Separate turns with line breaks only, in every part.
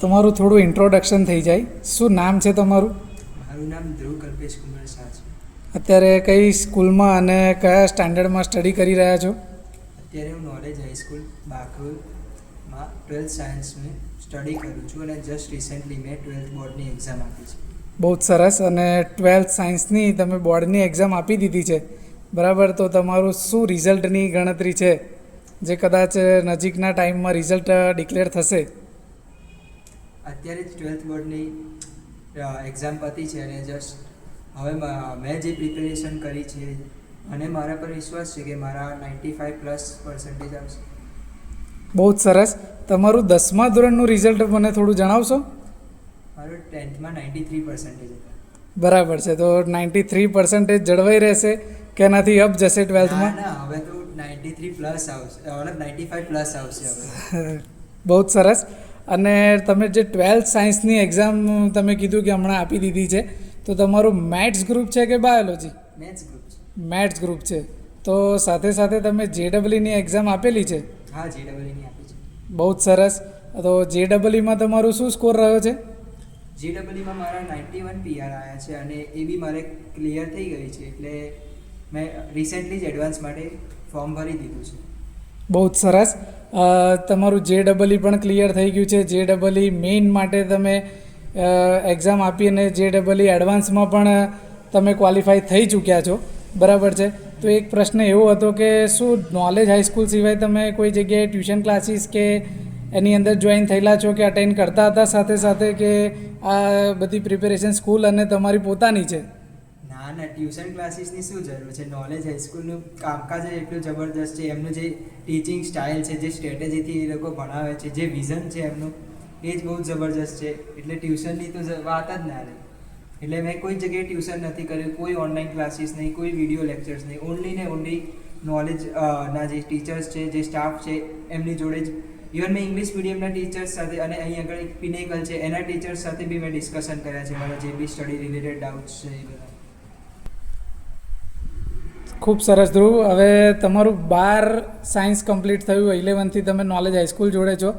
તમારું થોડું ઇન્ટ્રોડક્શન થઈ જાય. શું નામ છે તમારું?
મારું નામ ધ્રુવ કલ્પેશ કુમાર શાહ છે.
અત્યારે કઈ સ્કૂલમાં અને કયા સ્ટાન્ડર્ડમાં સ્ટડી કરી રહ્યા છો?
અત્યારે હું નોલેજ હાઈસ્કૂલ બાકરોલમાં 12th સાયન્સમાં સ્ટડી કરું છું અને જસ્ટ રિસેન્ટલી મેં 12th બોર્ડની એક્ઝામ આપી છે.
બહુ જ સરસ. અને 12th સાયન્સની તમે બોર્ડની એક્ઝામ આપી દીધી છે, બરાબર? તો તમારું શું રિઝલ્ટની ગણતરી છે, જે કદાચ નજીકના ટાઈમમાં રિઝલ્ટ ડિક્લેર થશે?
અત્યારે જ 12th બોર્ડની એક્ઝામ પતી છે અને જસ્ટ હવે મેં જે પ્રિપેરેશન કરી છે અને મારા પર વિશ્વાસ છે કે મારા 95+ % આવશે.
બહુ જ સરસ. તમારું 10મા ધોરણનું રિઝલ્ટ મને થોડું જણાવશો?
મારું 10thમાં 93% હતા.
બરાબર છે. તો 93% જળવાઈ રહેશે કે એનાથી અપ જશે 12થમાં?
ના, હવે તો 93+ આવશે, મતલબ 95+ આવશે હવે.
બહુ જ સરસ. અને તમે જે 12th સાયન્સની એક્ઝામ તમે કીધું કે હમણાં આપી દીધી છે, તો તમારું મેથ્સ ગ્રુપ છે કે બાયોલોજી?
મેથ્સ ગ્રુપ છે.
મેથ્સ ગ્રુપ છે. તો સાથે સાથે તમે JEEની એક્ઝામ આપેલી છે?
હા, JEEની આપી છે.
બહુ જ સરસ. તો JEEમાં તમારું શું સ્કોર રહ્યો છે?
JEEમાં મારા 91 PR આવ્યા છે અને એ બી મારે ક્લિયર થઈ ગઈ છે, એટલે મેં રિસેન્ટલી જ એડવાન્સ માટે ફોર્મ ભરી દીધું છે.
બહુ જ સરસ. તમારું JEE પણ ક્લિયર થઈ ગયું છે. JEE મેઇન માટે તમે એક્ઝામ આપી અને JEE એડવાન્સમાં પણ તમે ક્વોલિફાય થઈ ચૂક્યા છો, બરાબર છે? તો એક પ્રશ્ન એવો હતો કે શું નોલેજ હાઈસ્કૂલ સિવાય તમે કોઈ જગ્યાએ ટ્યુશન ક્લાસીસ કે એની અંદર જોઈન થયેલા છો કે અટેન્ડ કરતા હતા સાથે સાથે, કે આ બધી પ્રિપેરેશન સ્કૂલ અને તમારી પોતાની છે?
ના, ટ્યુશન ક્લાસીસની શું જરૂર છે? નોલેજ હાઈસ્કૂલનું કામકાજ જ એટલું જબરદસ્ત છે. એમનું જે ટીચિંગ સ્ટાઇલ છે, જે સ્ટ્રેટેજીથી એ લોકો ભણાવે છે, જે વિઝન છે એમનું, એ જ બહુ જબરદસ્ત છે. એટલે ટ્યુશનની તો વાત જ ના રહી. એટલે મેં કોઈ જગ્યાએ ટ્યુશન નથી કર્યું, કોઈ ઓનલાઈન ક્લાસીસ નહીં, કોઈ વિડીયો લેક્ચર્સ નહીં. ઓનલી ને ઓનલી નોલેજ ના જે ટીચર્સ છે, જે સ્ટાફ છે, એમની જોડે જ. ઇવન મેં ઇંગ્લિશ મીડિયમના ટીચર્સ સાથે અને અહીં આગળ એક પિનેકલ છે એના ટીચર્સ સાથે બી મેં ડિસ્કશન કર્યા છે, મારા જે બી સ્ટડી રિલેટેડ ડાઉટ્સ છે એ બધા.
ખૂબ સરસ ધ્રુવ. હવે તમારું 12 સાયન્સ કમ્પ્લીટ થયું, 11થી તમે નોલેજ હાઈસ્કૂલ જોડે છો.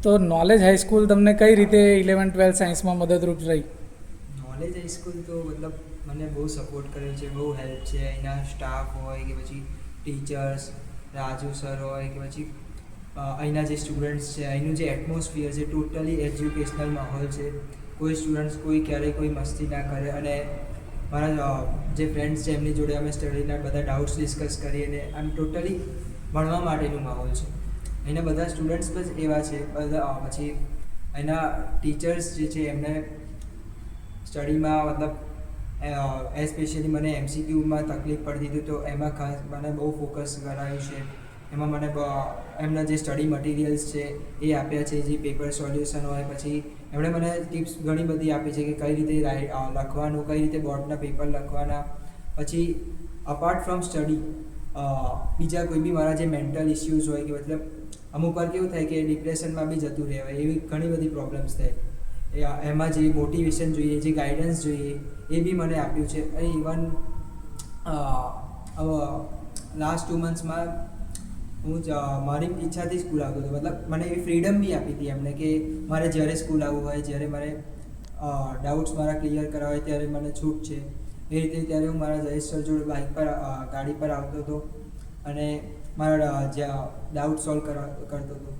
તો નોલેજ હાઈસ્કૂલ તમને કઈ રીતે 11-12 સાયન્સમાં મદદરૂપ રહી?
નોલેજ હાઈસ્કૂલ તો મતલબ મને બહુ સપોર્ટ કર્યો છે, બહુ હેલ્પ છે. અહીંના સ્ટાફ હોય કે પછી ટીચર્સ, રાજુ સર હોય કે પછી અહીંના જે સ્ટુડન્ટ્સ છે, અહીંનું જે એટમોસ્ફિયર છે, ટોટલી એજ્યુકેશનલ માહોલ છે. કોઈ સ્ટુડન્ટ્સ ક્યારેય કોઈ મસ્તી ના કરે. અને મારા જે ફ્રેન્ડ્સ છે એમની જોડે અમે સ્ટડીના બધા ડાઉટ્સ ડિસ્કસ કરીએ અને આમ ટોટલી ભણવા માટેનું માહોલ છે. અહીંના બધા સ્ટુડન્ટ્સ બસ એવા છે. બધા પછી અહીંના ટીચર્સ જે છે એમને સ્ટડીમાં મતલબ એસ્પેશિયલી મને MCQમાં તકલીફ પડતી હતી, તો એમાં ખાસ મને બહુ ફોકસ કરાયું છે. એમાં મને એમના જે સ્ટડી મટીરિયલ્સ છે એ આપ્યા છે, જે પેપર સોલ્યુશન હોય. પછી એમણે મને ટિપ્સ ઘણી બધી આપી છે કે કઈ રીતે લખવાનું, કઈ રીતે બોર્ડના પેપર લખવાના. પછી અપાર્ટ ફ્રોમ સ્ટડી બીજા કોઈ બી મારા જે મેન્ટલ ઇસ્યુઝ હોય કે મતલબ અમુક વાર કેવું થાય કે ડિપ્રેશનમાં બી જતું રહેવાય, એવી ઘણી બધી પ્રોબ્લેમ્સ થાય. એમાં જે મોટિવેશન જોઈએ, જે ગાઈડન્સ જોઈએ, એ બી મને આપ્યું છે. અને ઇવન લાસ્ટ 2 મંથ્સમાં હું મારી ઈચ્છાથી સ્કૂલ આવતો હતો. મતલબ મને એવી ફ્રીડમ બી આપી હતી એમને કે મારે જ્યારે સ્કૂલ આવવું હોય, જ્યારે મારે ડાઉટ્સ મારા ક્લિયર કરવા હોય ત્યારે મને છૂટ છે. એ રીતે ત્યારે હું મારા જયેશ સર જોડે બાઇક પર ગાડી પર આવતો હતો અને મારા જ્યાં ડાઉટ સોલ્વ કરતો હતો.